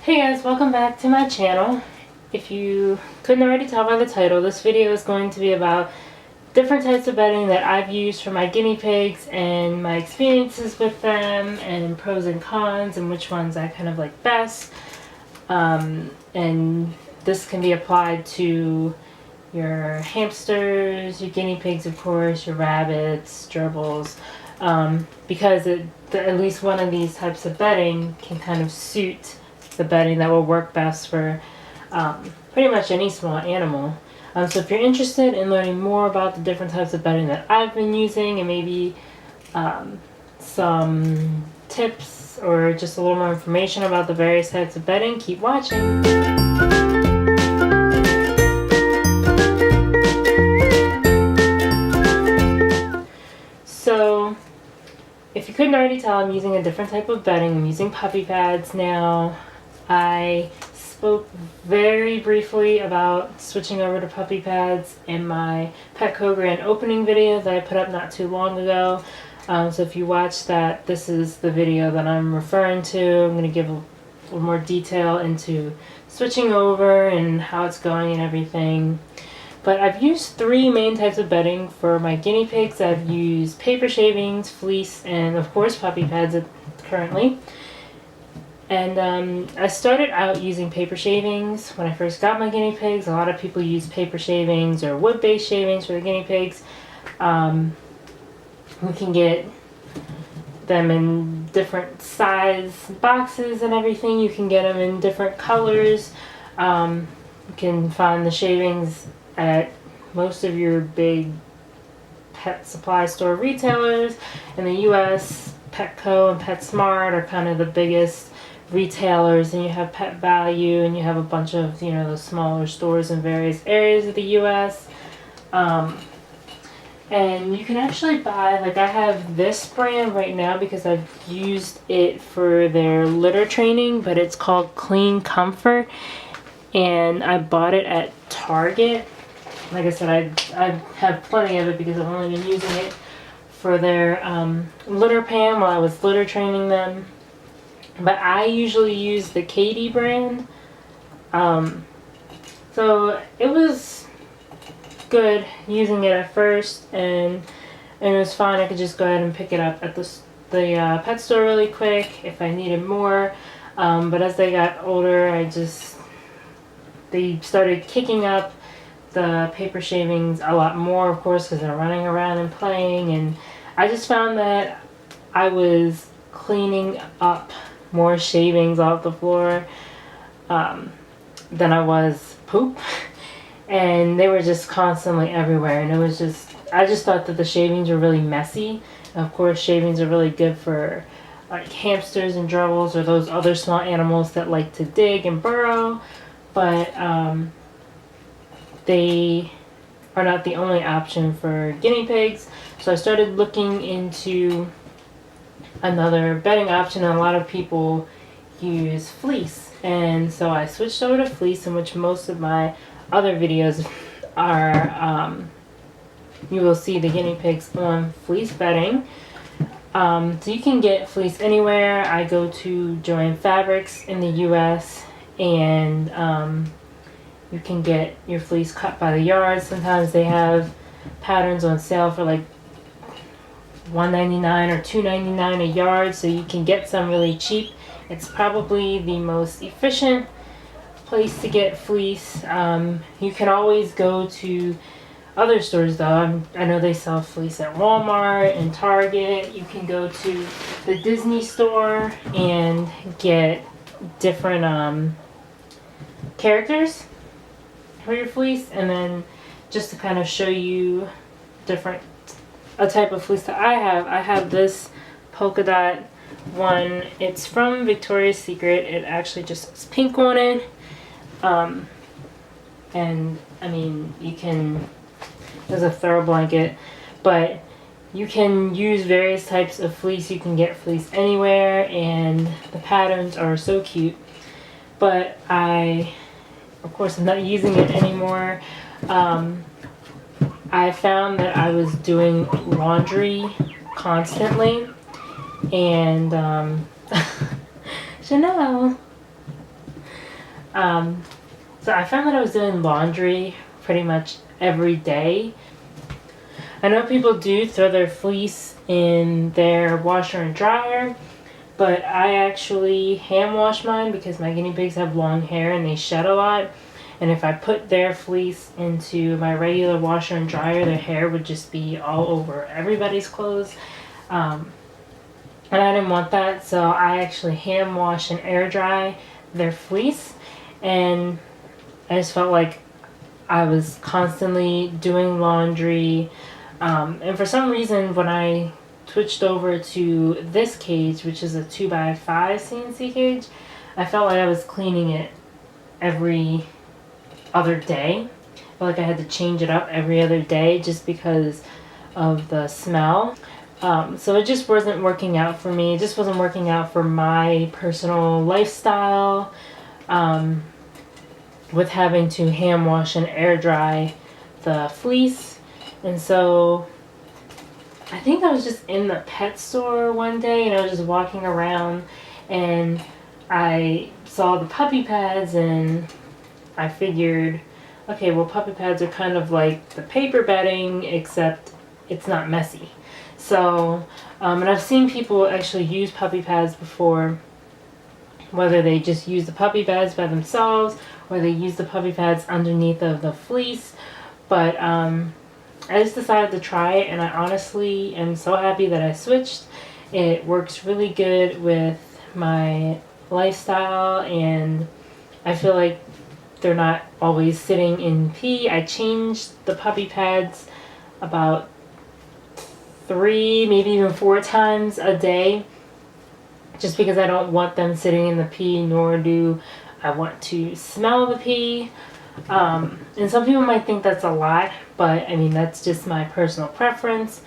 Hey guys, welcome back to my channel. If you couldn't already tell by the title, this video is going to be about different types of bedding that I've used for my guinea pigs and my experiences with them and pros and cons and which ones I kind of like best. And this can be applied to your hamsters, your guinea pigs of course, your rabbits, gerbils, because at least one of these types of bedding can kind of suit the bedding that will work best for pretty much any small animal. So if you're interested in learning more about the different types of bedding that I've been using and maybe some tips or just a little more information about the various types of bedding, keep watching. So if you couldn't already tell, I'm using a different type of bedding. I'm using puppy pads now. I spoke very briefly about switching over to puppy pads in my Petco grand opening video that I put up not too long ago. So if you watch that, this is the video that I'm referring to. I'm going to give a little more detail into switching over and how it's going and everything. But I've used three main types of bedding for my guinea pigs. I've used paper shavings, fleece, and of course puppy pads currently. And I started out using paper shavings when I first got my guinea pigs. A lot of people use paper shavings or wood-based shavings for the guinea pigs. We can get them in different size boxes and everything. You can get them in different colors. You can find the shavings at most of your big pet supply store retailers. In the US, Petco and PetSmart are kind of the biggest retailers, and you have Pet Value, and you have a bunch of those smaller stores in various areas of the US. And you can actually buy, like I have this brand right now because I've used it for their litter training, but it's called Clean Comfort, and I bought it at Target. Like I said, I have plenty of it because I've only been using it for their litter pan while I was litter training them. But I usually use the Katie brand. So it was good using it at first, and it was fine. I could just go ahead and pick it up at the pet store really quick if I needed more. But as they got older, they started kicking up the paper shavings a lot more, of course, because they're running around and playing, and I just found that I was cleaning up more shavings off the floor than I was poop, and they were just constantly everywhere, and I just thought that the shavings were really messy. And of course, shavings are really good for like hamsters and gerbils or those other small animals that like to dig and burrow, but they are not the only option for guinea pigs. So I started looking into another bedding option, and a lot of people use fleece, and so I switched over to fleece, in which most of my other videos are you will see the guinea pigs on fleece bedding. So you can get fleece anywhere. I go to Joann Fabrics in the US, and you can get your fleece cut by the yard. Sometimes they have patterns on sale for like $1.99 or $2.99 a yard, so you can get some really cheap. It's probably the most efficient place to get fleece. You can always go to other stores though. I know they sell fleece at Walmart and Target. You can go to the Disney store and get different characters for your fleece. And then just to kind of show you a type of fleece that I have this polka dot one. It's from Victoria's Secret. It actually just says pink on it. And I mean, there's a throw blanket, but you can use various types of fleece. You can get fleece anywhere, and the patterns are so cute. But of course, I'm not using it anymore. I found that I was doing laundry constantly, and Chanel, So I found that I was doing laundry pretty much every day. I know people do throw their fleece in their washer and dryer, but I actually hand wash mine because my guinea pigs have long hair and they shed a lot. And if I put their fleece into my regular washer and dryer, their hair would just be all over everybody's clothes. And I didn't want that, so I actually hand wash and air dry their fleece. And I just felt like I was constantly doing laundry. And for some reason, when I switched over to this cage, which is a 2x5 CNC cage, I felt like I was cleaning it every other day. I felt like I had to change it up every other day just because of the smell. So it just wasn't working out for me. It just wasn't working out for my personal lifestyle, with having to hand wash and air dry the fleece. And so I think I was just in the pet store one day and I was just walking around and I saw the puppy pads and I figured, okay, well, puppy pads are kind of like the paper bedding, except it's not messy. So, and I've seen people actually use puppy pads before, whether they just use the puppy pads by themselves or they use the puppy pads underneath of the fleece. But I just decided to try it, and I honestly am so happy that I switched. It works really good with my lifestyle, and I feel like they're not always sitting in pee. I changed the puppy pads about 3, maybe even 4 times a day, just because I don't want them sitting in the pee, nor do I want to smell the pee. And some people might think that's a lot, but I mean, that's just my personal preference.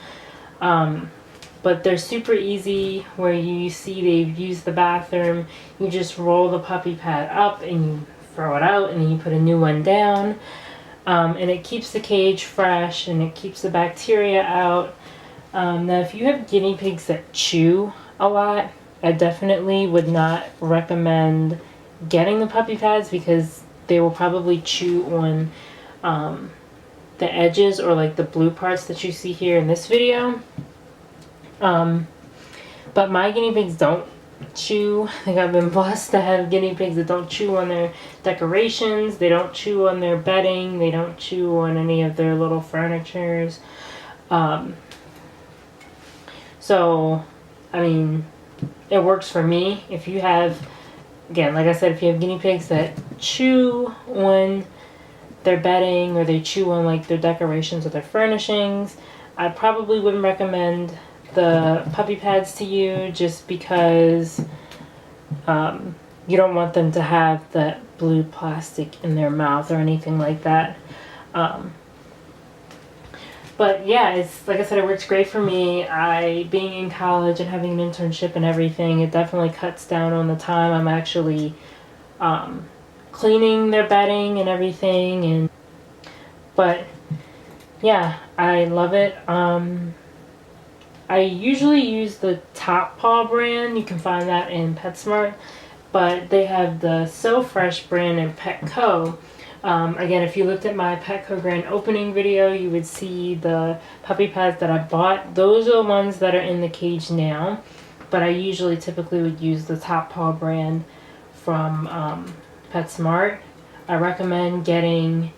But they're super easy. Where you see they've used the bathroom, you just roll the puppy pad up and you throw it out, and then you put a new one down. And it keeps the cage fresh and it keeps the bacteria out. Now, if you have guinea pigs that chew a lot, I definitely would not recommend getting the puppy pads because they will probably chew on the edges or like the blue parts that you see here in this video. But my guinea pigs don't chew. I think I've been blessed to have guinea pigs that don't chew on their decorations. They don't chew on their bedding. They don't chew on any of their little furnitures. So, I mean, it works for me. If you have, again, like I said, if you have guinea pigs that chew on their bedding or they chew on like their decorations or their furnishings, I probably wouldn't recommend the puppy pads to you, just because you don't want them to have that blue plastic in their mouth or anything like that. But yeah, it's like I said, it works great for me. Being in college and having an internship and everything, it definitely cuts down on the time I'm actually cleaning their bedding and everything. But yeah, I love it. I usually use the Top Paw brand. You can find that in PetSmart, but they have the So Fresh brand in Petco. Again, if you looked at my Petco grand opening video, you would see the puppy pads that I bought. Those are the ones that are in the cage now, but I usually typically would use the Top Paw brand from PetSmart. I recommend getting,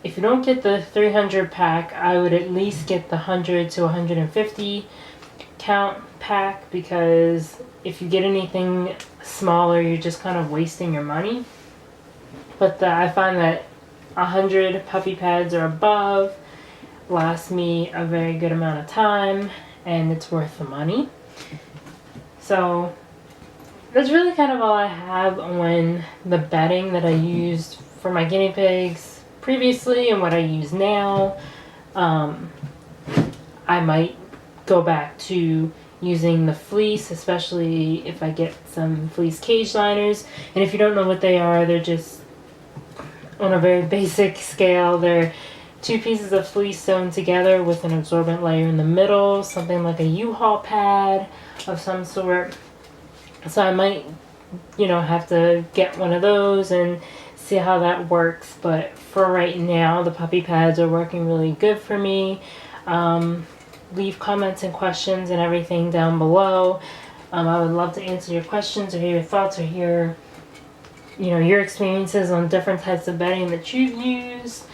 if you don't get the 300 pack, I would at least get the 100 to 150 count pack, because if you get anything smaller, you're just kind of wasting your money. But I find that 100 puppy pads or above last me a very good amount of time, and it's worth the money. So that's really kind of all I have on the bedding that I used for my guinea pigs previously and what I use now. I might go back to using the fleece, especially if I get some fleece cage liners. And if you don't know what they are, they're just on a very basic scale. They're 2 pieces of fleece sewn together with an absorbent layer in the middle, something like a U-Haul pad of some sort. So I might you know, have to get one of those and see how that works. But for right now, the puppy pads are working really good for me. Leave comments and questions and everything down below. I would love to answer your questions or hear your thoughts or hear, you know, your experiences on different types of bedding that you've used.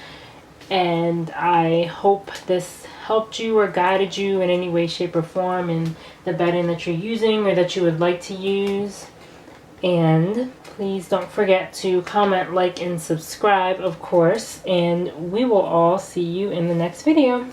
And I hope this helped you or guided you in any way, shape, or form in the bedding that you're using or that you would like to use. And please don't forget to comment, like, and subscribe, of course. And we will all see you in the next video.